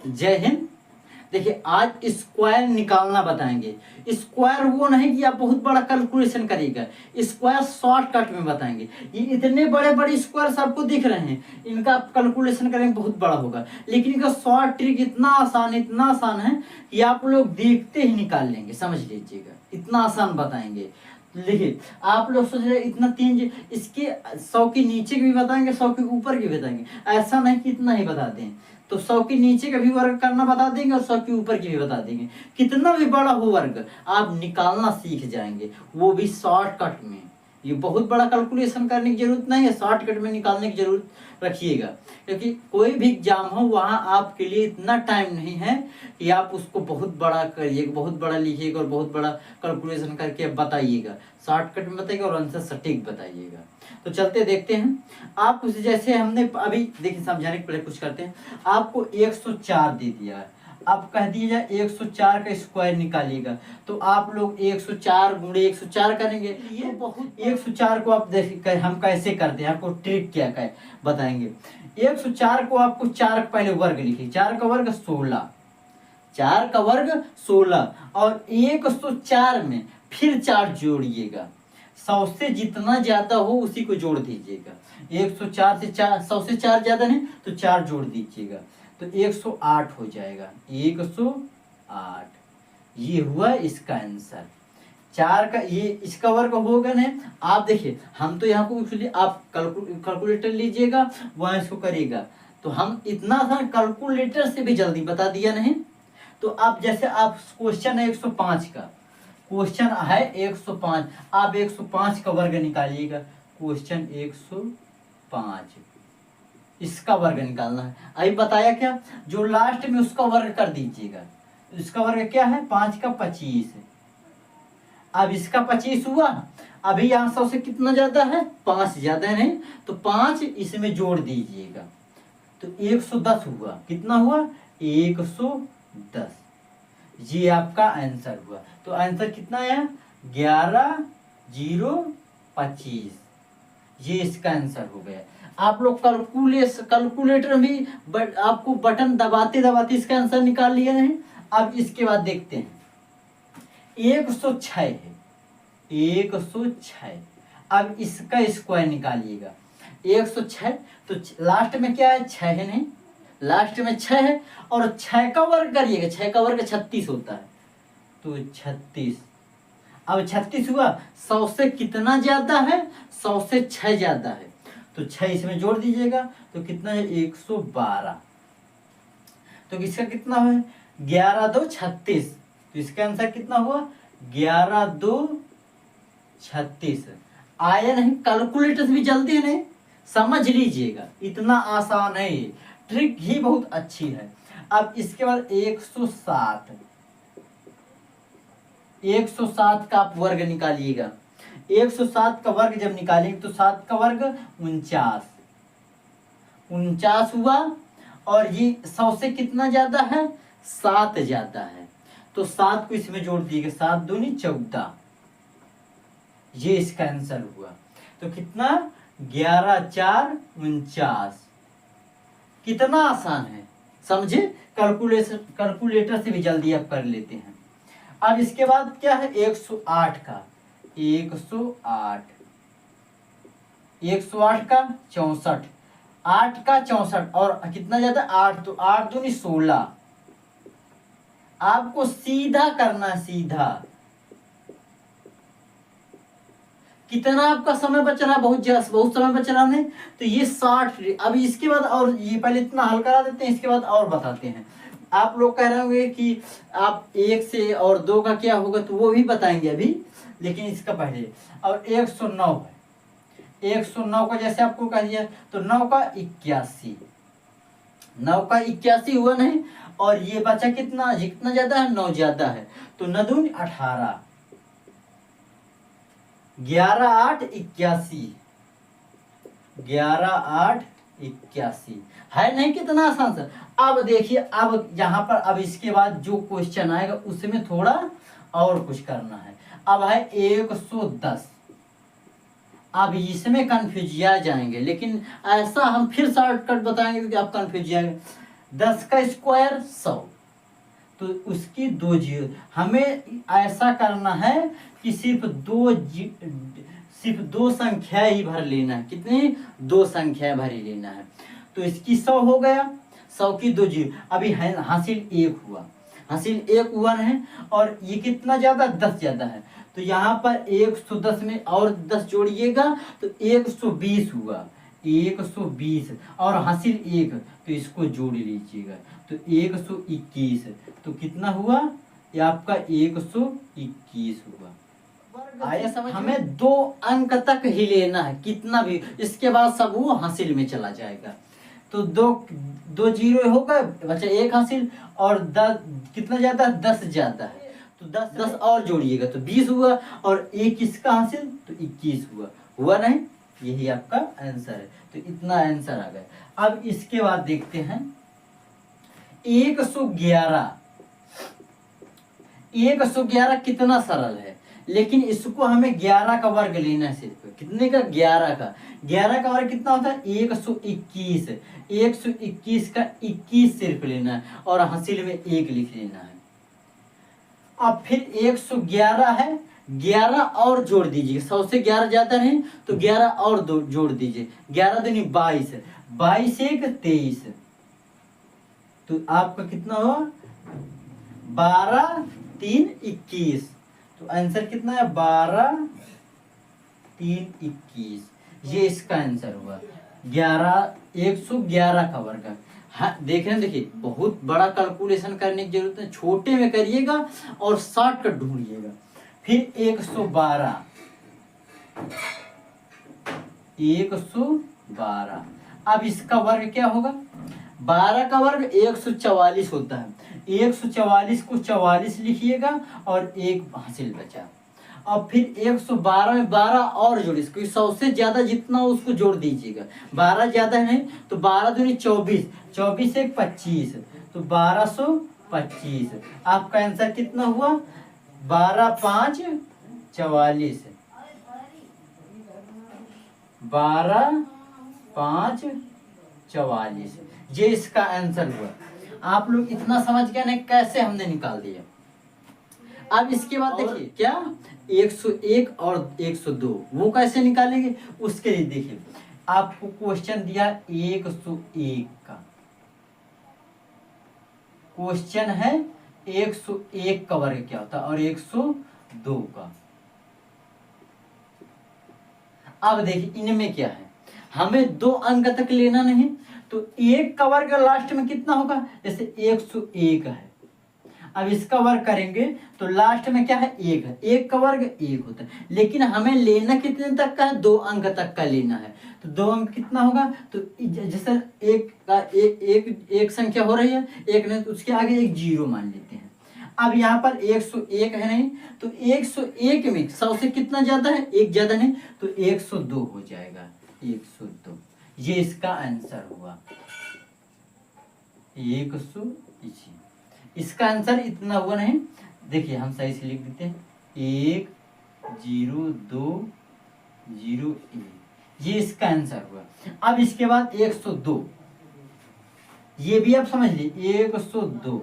जय हिंद। देखिए आज स्क्वायर निकालना बताएंगे। स्क्वायर वो नहीं कि आप बहुत बड़ा कैलकुलेशन करिएगा, स्क्वायर शॉर्टकट में बताएंगे। ये इतने बड़े बड़े स्क्वायर आपको दिख रहे हैं, इनका आप कैलकुलेशन करेंगे बहुत बड़ा होगा, लेकिन इनका शॉर्ट ट्रिक इतना आसान है कि आप लोग देखते ही निकाल लेंगे। समझ लीजिएगा, इतना आसान बताएंगे। देखिए आप लोग सोच रहे इतना तीन, इसके 100 के नीचे के भी बताएंगे, 100 के ऊपर के भी बताएंगे। ऐसा नहीं कि इतना ही बता दें, तो 100 के नीचे का भी वर्ग करना बता देंगे और 100 के ऊपर की भी बता देंगे। कितना भी बड़ा हो वर्ग आप निकालना सीख जाएंगे, वो भी शॉर्टकट में। ये बहुत बड़ा कैलकुलेशन करने की जरूरत नहीं है, शॉर्टकट में निकालने की जरूरत रखिएगा, क्योंकि कोई भी एग्जाम हो वहाँ आपके लिए इतना टाइम नहीं है कि आप उसको बहुत बड़ा करिएगा, बहुत बड़ा लिखिएगा और बहुत बड़ा कैलकुलेशन करके बताइएगा। शॉर्टकट में बताइएगा और आंसर सटीक बताइएगा। तो चलते देखते हैं। आप उसे जैसे हमने अभी देखिए, समझाने के पहले कुछ करते हैं। आपको 104 दे दिया है, आप कह दिए जाए 104 का स्क्वायर निकालिएगा, तो आप लोग 104 गुणे 104 करेंगे। ये बहुत 104 को आप देखिए हम कैसे करते हैं, आपको ट्रिक क्या है बताएंगे। 104 को आपको 4 का पहले वर्ग लिखिए, 4 का वर्ग 16, 4 का वर्ग 16 और 104 में फिर 4 जोड़िएगा। 100 से जितना ज्यादा हो उसी को जोड़ दीजिएगा। 104 से 4, 100 से 4 ज्यादा नहीं तो 4 जोड़ दीजिएगा, तो 108 हो जाएगा। 108 ये हुआ इसका आंसर। 4 का ये इसका वर्ग होगा ना। आप देखिए हम तो यहाँ को आप कैलकुलेटर लीजिएगा, वहां इसको करेगा, तो हम इतना सा कैलकुलेटर से भी जल्दी बता दिया नहीं। तो आप जैसे आप क्वेश्चन है 105 का, क्वेश्चन है 105, आप 105 का वर्ग निकालिएगा। क्वेश्चन 105 इसका वर्ग निकालना है। अभी बताया क्या, जो लास्ट में उसका वर्ग कर दीजिएगा। इसका वर्ग क्या है, 5 का 25। अब इसका 25 हुआ, अभी यहाँ 100 से कितना ज्यादा है, 5 ज्यादा है नहीं, तो 5 इसमें जोड़ दीजिएगा, तो 110 हुआ। कितना हुआ, 110। ये आपका आंसर हुआ। तो आंसर कितना आया, 11,025। ये इसका आंसर हो गया। आप लोग कैलकुलेटर भी आपको बटन दबाते दबाते इसका आंसर निकाल लिया है। अब इसके बाद देखते हैं 106 है, 106। अब इसका स्क्वायर निकालिएगा। 106 तो लास्ट में क्या है, 6 है नहीं, लास्ट में 6 है और 6 का वर्ग करिएगा। 6 का वर्ग 36 होता है, तो 36। अब 36 हुआ, 100 से कितना ज्यादा है, 100 से 6 ज्यादा है, तो 6 इसमें जोड़ दीजिएगा, तो कितना है, 112। तो इसका कितना है, 11,2 36। तो इसका आंसर कितना हुआ, 11,2 36। आया नहीं, कैलकुलेटर भी जल्दी है नहीं, समझ लीजिएगा, इतना आसान है, ट्रिक ही बहुत अच्छी है। अब इसके बाद 107, 107 का आप वर्ग निकालिएगा। 107 का वर्ग जब निकालेंगे तो 7 का वर्ग 49, 49 हुआ। और ये 100 से कितना ज्यादा है, 7 ज्यादा है, तो 7 को इसमें जोड़ दिएगा। 7 दूनी 14, ये इसका आंसर हुआ। तो कितना, 11,4 49। कितना आसान है, समझे। कैलकुलेटर से भी जल्दी आप कर लेते हैं। अब इसके बाद क्या है, 108 का, 108, 108 का 64, 8 का 64 और कितना ज्यादा, 8, तो 8 दूनी 16। आपको सीधा करना, सीधा। कितना आपका समय बच रहा है, बहुत समय बच रहा है। तो ये 60। अब इसके बाद, और ये पहले इतना हल करा देते हैं, इसके बाद और बताते हैं। आप लोग कह रहे होंगे कि आप 1 से और 2 का क्या होगा, तो वो भी बताएंगे अभी, लेकिन इसका पहले। और 109 है, 109 का जैसे आपको कह दिया, तो 9 का 81, 9 का 81 हुआ नहीं। और ये बचा कितना, जितना ज्यादा है 9 ज्यादा है, तो 9 दूनी 18, 11,8 81, 11,8 81 है नहीं, कितना आसान सा। अब देखिए, अब यहाँ पर अब इसके बाद जो क्वेश्चन आएगा उसमें थोड़ा और कुछ करना है। अब है 110। अब इसमें कंफ्यूज जाएंगे, लेकिन ऐसा हम फिर शॉर्टकट बताएंगे कि आप कंफ्यूज जाएंगे। 10 का स्क्वायर 100, तो उसकी 2 जीरो। हमें ऐसा करना है कि सिर्फ दो संख्या ही भर लेना है। कितनी? 2 संख्या भर ही लेना है। तो इसकी 100 हो गया, 100 की 2 जीरो। अभी हासिल 1 हुआ, हासिल 1 हुआ है, और ये कितना ज्यादा? 10 ज्यादा है। तो यहाँ पर 110 में और 10 जोड़िएगा तो 120 हुआ, 120, और हासिल 1, तो इसको जोड़ लीजिएगा तो 121। तो कितना हुआ? ये आपका 121 हुआ। आया समझ? हमें 2 अंक तक ही लेना है, कितना भी, इसके बाद सब वो हासिल में चला जाएगा। तो दो जीरो हो गए, बचा 1 हासिल, और 10 कितना ज्यादा है? 10 ज्यादा है। तो 10 और जोड़िएगा तो 20 हुआ, और 1 इसका हासिल तो 21 हुआ नहीं? यही आपका आंसर है। तो इतना आंसर आ गया। अब इसके बाद देखते हैं 111। 111 कितना सरल है, लेकिन इसको हमें 11 का वर्ग लेना है। सिर्फ कितने का? 11 का। 11 का वर्ग कितना होता है? 121। 121 का 21 सिर्फ लेना है, और हासिल में 1 लिख लेना है। अब फिर 111 है, 11 और जोड़ दीजिए। 100 से 11 ज्यादा नहीं, तो 11 और जोड़ दीजिए। 11 दूनी 22, 22 1 23, तो आपका कितना हुआ? 12 3 21। तो आंसर कितना है? 12 3 21। ये इसका आंसर हुआ। 111 का वर्ग। हाँ, देखिए बहुत बड़ा कैलकुलेशन करने की जरूरत है, छोटे में करिएगा और शॉर्टकट ढूंढिएगा। फिर 112, 112। अब इसका वर्ग क्या होगा? 12 का वर्ग 144 होता है। 144 को 44 लिखिएगा, और 1 हासिल बचा। अब फिर 112 में 12 और जोड़, इसको 100 से ज्यादा जितना उसको जोड़ दीजिएगा। 12 ज्यादा नहीं, तो 12 दूनी 24, 24 1 25, तो 1225। आपका आंसर कितना हुआ? 12 5 44, 12 5 44। ये इसका आंसर हुआ। आप लोग इतना समझ गए ना कैसे हमने निकाल दिया। अब इसके बाद देखिए क्या 101 और 102 वो कैसे निकालेंगे, उसके लिए देखिए आपको क्वेश्चन दिया 101 का। क्वेश्चन है 101 का वर्ग क्या होता है और 102 का। अब देखिए इनमें क्या है, हमें 2 अंक तक लेना नहीं, तो 1 का वर्ग लास्ट में कितना होगा, जैसे 101 है। अब इसका वर्ग करेंगे तो लास्ट में क्या है, 1 है। 1 का वर्ग 1 होता है, लेकिन हमें लेना कितने तक का है, 2 अंक तक का लेना है। तो 2 अंक कितना होगा, तो जैसे 1 का एक संख्या हो रही है, 1 नहीं तो उसके आगे एक 0 मान लेते हैं। अब यहाँ पर 101 है नहीं, तो 101 में 100 से कितना ज्यादा है, 1 ज्यादा नहीं, तो 102 हो जाएगा। 102 ये इसका आंसर हुआ। 101 इसका आंसर इतना हुआ नहीं। देखिए हम सही से लिख देते हैं 1 0 2 0 1, ये इसका आंसर हुआ। अब इसके बाद 102, ये भी आप समझ लीजिए 102,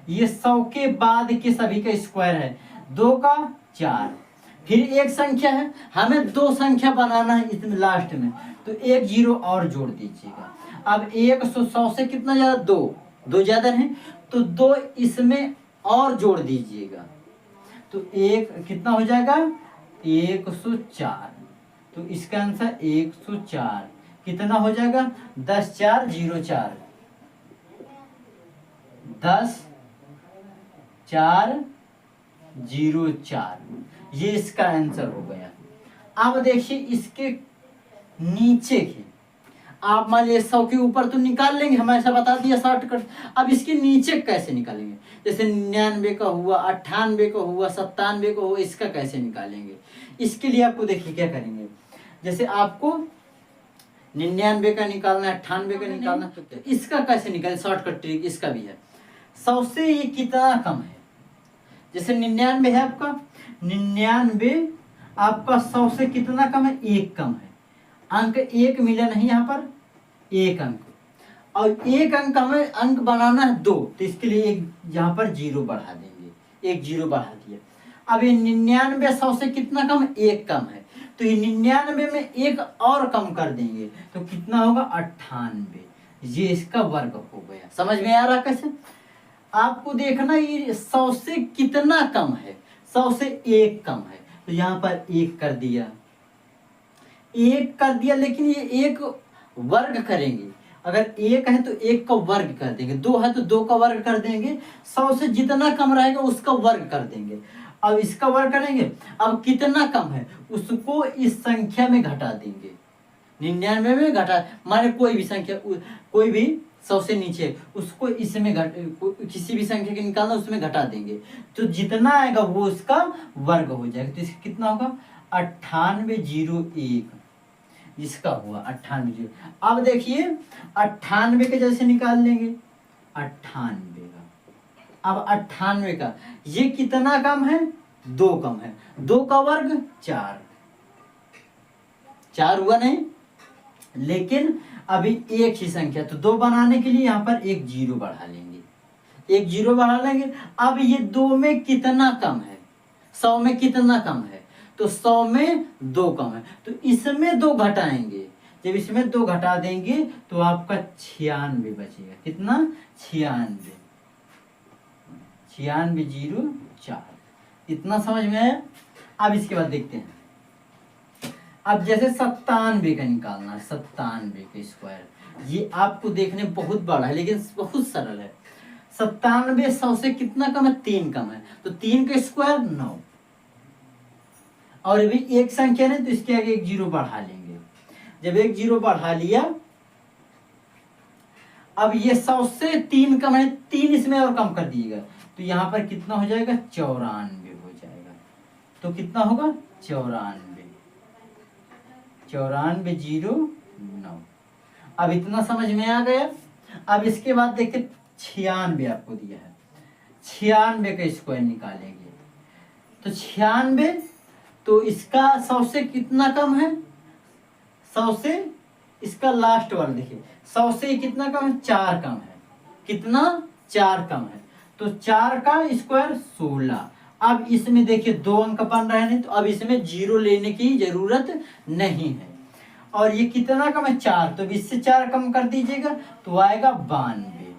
ये 100 के बाद के सभी का स्क्वायर है, 2 का 4। फिर एक संख्या है, हमें 2 संख्या बनाना है इसमें लास्ट में, तो 1 0 और जोड़ दीजिएगा। अब 100 से कितना ज्यादा, 2 ज्यादा नहीं, तो 2 इसमें और जोड़ दीजिएगा, तो 1 कितना हो जाएगा, 104। तो इसका आंसर 104 कितना हो जाएगा, 10 4 0 4, 10 4 0 4, ये इसका आंसर हो गया। अब देखिए इसके नीचे के, आप मान लीजिए 100 के ऊपर तो निकाल लेंगे, हमें ऐसा बता दिया शॉर्टकट। अब इसके नीचे कैसे निकालेंगे, जैसे 99 का हुआ, 98 का हुआ, 97 का हुआ, इसका कैसे निकालेंगे। इसके लिए आपको देखिए क्या करेंगे, जैसे आपको 99 का निकालना है, 98 का निकालना, तो इसका कैसे निकालें, शॉर्टकट ट्रिक इसका भी है। 100 से ये कितना कम है, जैसे 99 है आपका, 99 आपका 100 से कितना कम है, 1 कम है। अंक 1 मिला नहीं यहाँ पर, 1 अंक। और एक अंक हमें अंक बनाना है 2, तो इसके लिए एक यहाँ पर 0 बढ़ा देंगे, एक 0 बढ़ा दिया। अब ये 99 100 से कितना कम, 1 कम है, तो ये 99 में एक और कम कर देंगे तो कितना होगा 98, ये इसका वर्ग हो गया। समझ में आ रहा कैसे? आपको देखना ये 100 से कितना कम है, 100 से 1 कम है, तो यहाँ पर 1 कर दिया, 1 कर दिया, लेकिन ये 1 वर्ग करेंगे, अगर 1 है तो 1 का वर्ग कर देंगे, 2 है तो 2 का वर्ग कर देंगे, 100 से जितना कम रहेगा उसका वर्ग कर देंगे। अब इसका वर्ग करेंगे, अब कितना कम है उसको इस संख्या में घटा देंगे, 99 में घटा, माने कोई भी संख्या, कोई भी 100 से नीचे उसको इसमें किसी भी संख्या के निकालना उसमें घटा देंगे, तो जितना आएगा वो उसका वर्ग हो जाएगा। तो इसका कितना होगा 9801, इसका हुआ 98। अब देखिए 98 के जैसे निकाल लेंगे 98 का, अब 98 का ये कितना कम है, 2 कम है, 2 का वर्ग 4, 4 हुआ नहीं, लेकिन अभी एक ही संख्या, तो 2 बनाने के लिए यहाँ पर एक 0 बढ़ा लेंगे, एक 0 बढ़ा लेंगे। अब ये 2 में कितना कम है, 100 में कितना कम है, तो 100 में 2 कम है, तो इसमें 2 घटाएंगे, जब इसमें 2 घटा देंगे तो आपका 96 बचेगा, कितना 96, 9604, इतना समझ में आया। अब इसके बाद देखते हैं, अब जैसे 97 का निकालना है, 97 का स्क्वायर, ये आपको देखने बहुत बड़ा है लेकिन बहुत सरल है। 97 100 से कितना कम है, 3 कम है, तो 3 का स्क्वायर 9, और अभी एक संख्या नहीं तो इसके आगे एक 0 बढ़ा लेंगे, जब एक 0 बढ़ा लिया, अब ये 100 से 3 कम है, 3 इसमें और कम कर दीजिएगा, तो यहाँ पर कितना हो जाएगा 94 हो जाएगा, तो कितना होगा 94, 9409। अब इतना समझ में आ गया। अब इसके बाद देखते 96 आपको दिया है, 96 का स्क्वायर निकालेंगे, तो 96, तो इसका 100 से कितना कम है, 100 से इसका लास्ट वाला देखिए, 100 से कितना कम है, 4 कम है, कितना 4 कम है, तो 4 का स्क्वायर 16। अब इसमें देखिए 2 अंक बन रहे हैं, तो अब इसमें 0 लेने की जरूरत नहीं है, और ये कितना कम है 4, तो इससे 4 कम कर दीजिएगा तो आएगा 92,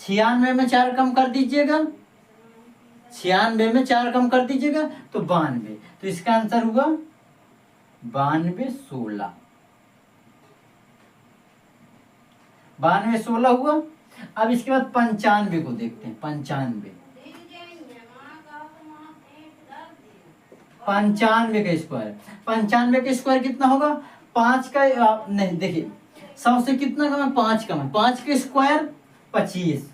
96 में 4 कम कर दीजिएगा, 96 में 4 कम कर दीजिएगा तो 92, तो इसका आंसर हुआ 92 16, 92 16 हुआ। अब इसके बाद 95 को देखते हैं, 95 का स्क्वायर, 95 का स्क्वायर कितना होगा, 5 का नहीं देखिए 100 से कितना कम है, 5 कम है, 5 का स्क्वायर 25,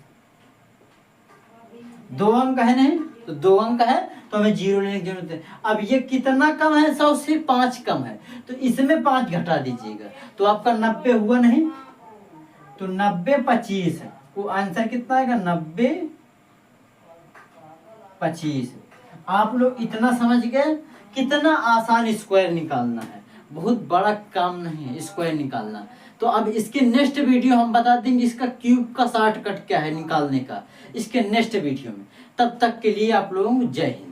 2 अंक है नहीं तो 2 अंक है तो हमें 0 लेने की जरूरत है। अब ये कितना कम है, 100 से 5 कम है, तो इसमें 5 घटा दीजिएगा तो आपका 90 हुआ नहीं, तो 90 25 वो आंसर कितना आएगा 90 25। आप लोग इतना समझ गए, कितना आसान स्क्वायर निकालना है, बहुत बड़ा काम नहीं है स्क्वायर निकालना। तो अब इसके नेक्स्ट वीडियो हम बता देंगे इसका क्यूब का शॉर्टकट क्या है निकालने का, इसके नेक्स्ट वीडियो में। तब तक के लिए आप लोगों को जय हिंद।